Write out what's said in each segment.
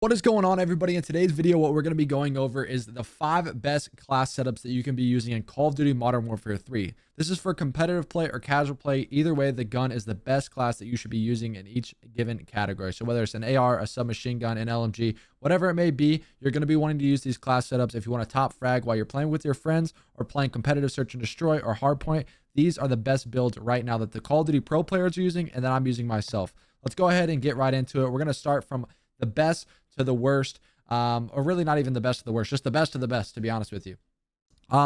What is going on, everybody? In today's video, what we're going to be going over is the 5 best class setups that you can be using in Call of Duty Modern Warfare 3. This is for competitive play or casual play. Either way, the gun is the best class that you should be using in each given category. So whether it's an AR, a submachine gun, an LMG, whatever it may be, you're going to be wanting to use these class setups if you want to top frag while you're playing with your friends or playing competitive search and destroy or hardpoint. These are the best builds right now that the Call of Duty pro players are using and that I'm using myself. Let's go ahead and get right into it. We're going to start from the best to the worst, or really not even the best of the worst, just the best of the best, to be honest with you.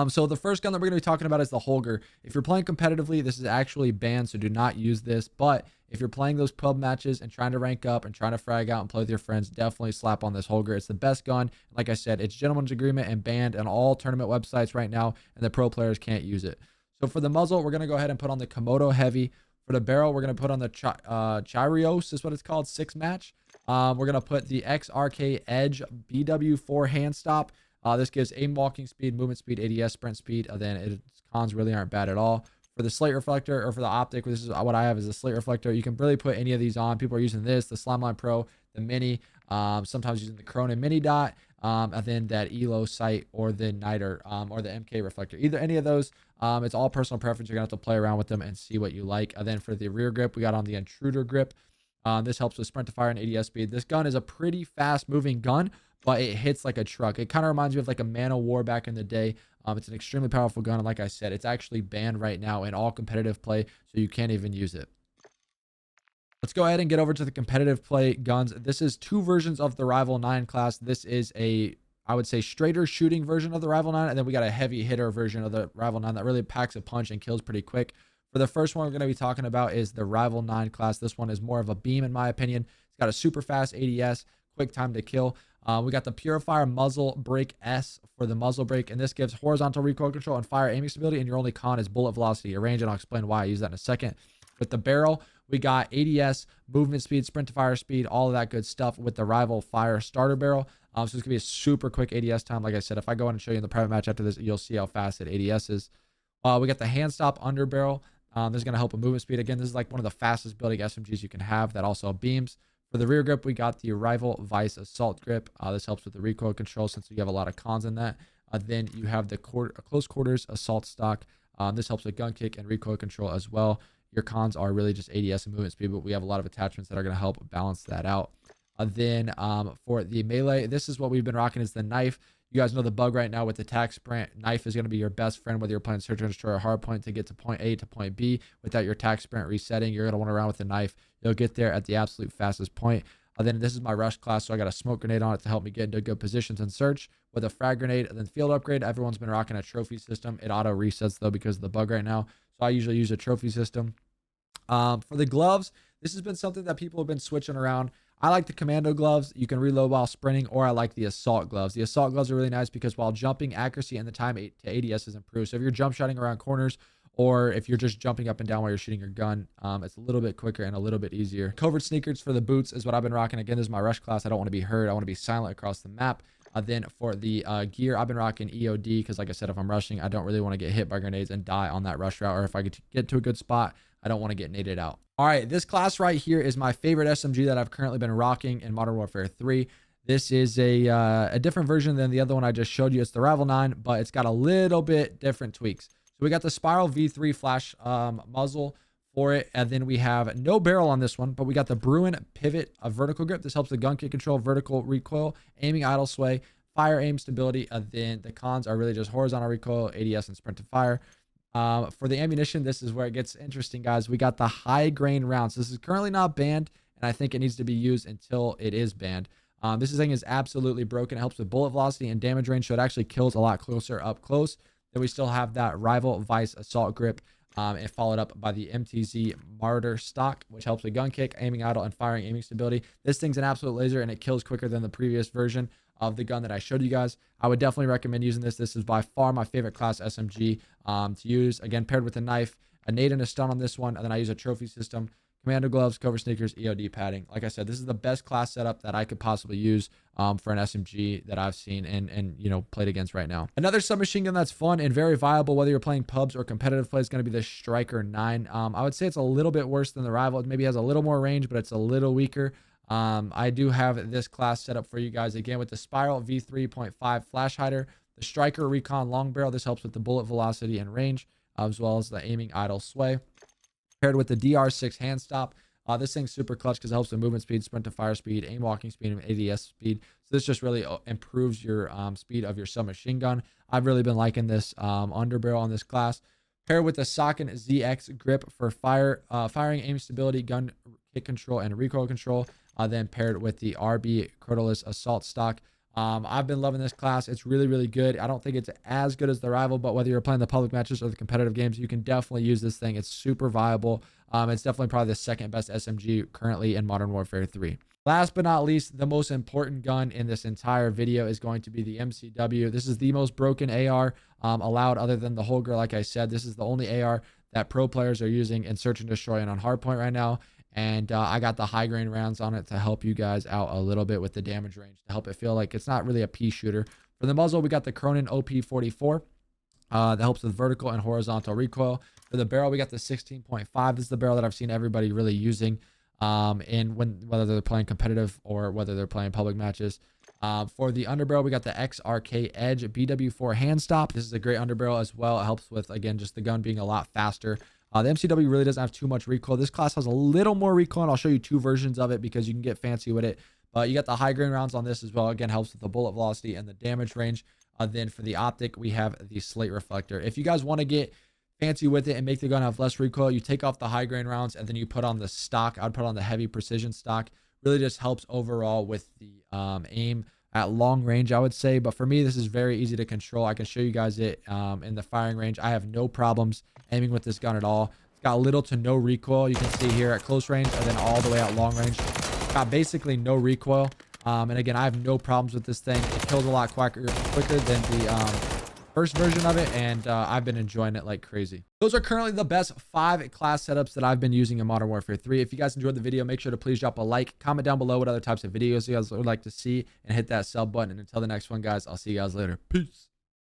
So the first gun that we're going to be talking about is the Hoger. If you're playing competitively, this is actually banned, so do not use this. But if you're playing those pub matches and trying to rank up and trying to frag out and play with your friends, definitely slap on this Hoger. It's the best gun. Like I said, it's gentleman's agreement and banned on all tournament websites right now, and the pro players can't use it. So for the muzzle, we're going to go ahead and put on the Komodo Heavy. For the barrel, we're going to put on the Chyrios, is what it's called, 6 match. We're going to put the XRK Edge BW4 hand stop. This gives aim, walking speed, movement speed, ADS, sprint speed. Then its cons really aren't bad at all. For the slate reflector, or for the optic, this is what I have, is a slate reflector. You can really put any of these on. People are using this, the Slimeline Pro, the Mini, sometimes using the Cronin Mini Dot, and then that ELO sight or the Niter, or the MK reflector. Either any of those. It's all personal preference. You're going to have to play around with them and see what you like. And then for the rear grip, we got on the Intruder grip. This helps with sprint to fire and ADS speed. This gun is a pretty fast moving gun, but it hits like a truck. It kind of reminds me of like a Man of War back in the day. It's an extremely powerful gun. And like I said, it's actually banned right now in all competitive play, so you can't even use it. Let's go ahead and get over to the competitive play guns. This is 2 versions of the Rival 9 class. This is I would say straighter shooting version of the Rival 9. And then we got a heavy hitter version of the Rival 9 that really packs a punch and kills pretty quick. For the first one we're going to be talking about is the Rival 9 class. This one is more of a beam in my opinion. It's got a super fast ADS, quick time to kill. We got the Purifier Muzzle Brake S for the muzzle brake, and this gives horizontal recoil control and fire aiming stability, and your only con is bullet velocity or range, and I'll explain why I use that in a second. With the barrel, we got ADS, movement speed, sprint to fire speed, all of that good stuff with the Rival Fire starter barrel. So it's going to be a super quick ADS time. Like I said, if I go in and show you in the private match after this, you'll see how fast it ADS is. We got the hand stop under barrel. This is going to help with movement speed. Again, this is like one of the fastest building SMGs you can have that also beams. For the rear grip, we got the Rival Vice Assault Grip. This helps with the recoil control since you have a lot of cons in that. Then you have the close quarters assault stock. This helps with gun kick and recoil control as well. Your cons are really just ADS and movement speed, but we have a lot of attachments that are going to help balance that out. Then for the melee, this is what we've been rocking, is the knife. You guys know the bug right now with the tac sprint. Knife is going to be your best friend, whether you're playing search and destroy or hardpoint to get to point A to point B without your tac sprint resetting. You're going to want to run with the knife. You'll get there at the absolute fastest point. Then this is my rush class, so I got a smoke grenade on it to help me get into good positions and search with a frag grenade. And then field upgrade, everyone's been rocking a trophy system. It auto resets though because of the bug right now, so I usually use a trophy system. For the gloves, this has been something that people have been switching around. I like the commando gloves. You can reload while sprinting, or I like the assault gloves. The assault gloves are really nice because while jumping, accuracy and the time to ADS is improved. So if you're jump shotting around corners, or if you're just jumping up and down while you're shooting your gun, it's a little bit quicker and a little bit easier. Covert sneakers for the boots is what I've been rocking. Again, this is my rush class. I don't want to be heard. I want to be silent across the map. Then for the gear, I've been rocking EOD because, like I said, if I'm rushing, I don't really want to get hit by grenades and die on that rush route. Or if I get to a good spot, I don't want to get naded out. All right, this class right here is my favorite SMG that I've currently been rocking in Modern Warfare 3. This is a different version than the other one I just showed you. It's the Rival 9, but it's got a little bit different tweaks. So we got the Spiral V3 flash muzzle for it, and then we have no barrel on this one, but we got the Bruin Pivot vertical grip. This helps the gun kick control, vertical recoil, aiming idle sway, fire aim stability. Then the cons are really just horizontal recoil, ADS, and sprint to fire. For the ammunition, this is where it gets interesting, guys. We got the high grain rounds. This is currently not banned, and I think it needs to be used until it is banned. This thing is absolutely broken. It helps with bullet velocity and damage range, so it actually kills a lot closer up close. Then we still have that Rival Vice Assault Grip, and followed up by the MTZ Martyr stock, which helps with gun kick, aiming idle, and firing aiming stability. This thing's an absolute laser, and it kills quicker than the previous version of the gun that I showed you guys. I would definitely recommend using this. This is by far my favorite class SMG to use. Again, paired with a knife, a nade and a stun on this one, and then I use a trophy system. Commando gloves, cover sneakers, EOD padding. Like I said, this is the best class setup that I could possibly use for an SMG that I've seen and you know, played against right now. Another submachine gun that's fun and very viable, whether you're playing pubs or competitive play, is going to be the Striker 9. I would say it's a little bit worse than the Rival. It maybe has a little more range, but it's a little weaker. I do have this class set up for you guys again with the Spiral V3.5 flash hider, the Striker Recon long barrel. This helps with the bullet velocity and range, as well as the aiming idle sway. Paired with the DR6 hand stop. This thing's super clutch because it helps with movement speed, sprint to fire speed, aim walking speed, and ADS speed. So this just really improves your speed of your submachine gun. I've really been liking this underbarrel on this class. Paired with the Socken ZX grip for firing, aim stability, gun kick control, and recoil control. Then paired with the RB Crotalus assault stock. I've been loving this class. It's really, really good. I don't think it's as good as the rival, but whether you're playing the public matches or the competitive games, you can definitely use this thing. It's super viable. It's definitely probably the second best SMG currently in Modern Warfare 3. Last but not least, the most important gun in this entire video is going to be the MCW. This is the most broken AR allowed other than the Hoger. Like I said, this is the only AR that pro players are using in Search and Destroy and on Hardpoint right now. And I got the high grain rounds on it to help you guys out a little bit with the damage range, to help it feel like it's not really a pea shooter. For the muzzle, we got the Cronin OP44 that helps with vertical and horizontal recoil. For the barrel, we got the 16.5. This is the barrel that I've seen everybody really using whether they're playing competitive or whether they're playing public matches. For the underbarrel, we got the XRK Edge BW4 hand stop. This is a great underbarrel as well. It helps with, again, just the gun being a lot faster. The MCW really doesn't have too much recoil. This class has a little more recoil, and I'll show you two versions of it because you can get fancy with it. But you got the high grain rounds on this as well. Again, helps with the bullet velocity and the damage range. Then for the optic, we have the slate reflector. If you guys want to get fancy with it and make the gun have less recoil, you take off the high grain rounds and then you put on the stock. I'd put on the heavy precision stock. Really just helps overall with the aim at long range, I would say. But for me, this is very easy to control. I can show you guys it in the firing range. I have no problems aiming with this gun at all. It's got little to no recoil. You can see here at close range and then all the way at long range. It's got basically no recoil. And again, I have no problems with this thing. It kills a lot quicker than the first version of it, and I've been enjoying it like crazy. Those are currently the best 5 class setups that I've been using in Modern Warfare 3. If you guys enjoyed the video, make sure to please drop a like, comment down below what other types of videos you guys would like to see, and hit that sub button. And until the next one, guys, I'll see you guys later. Peace.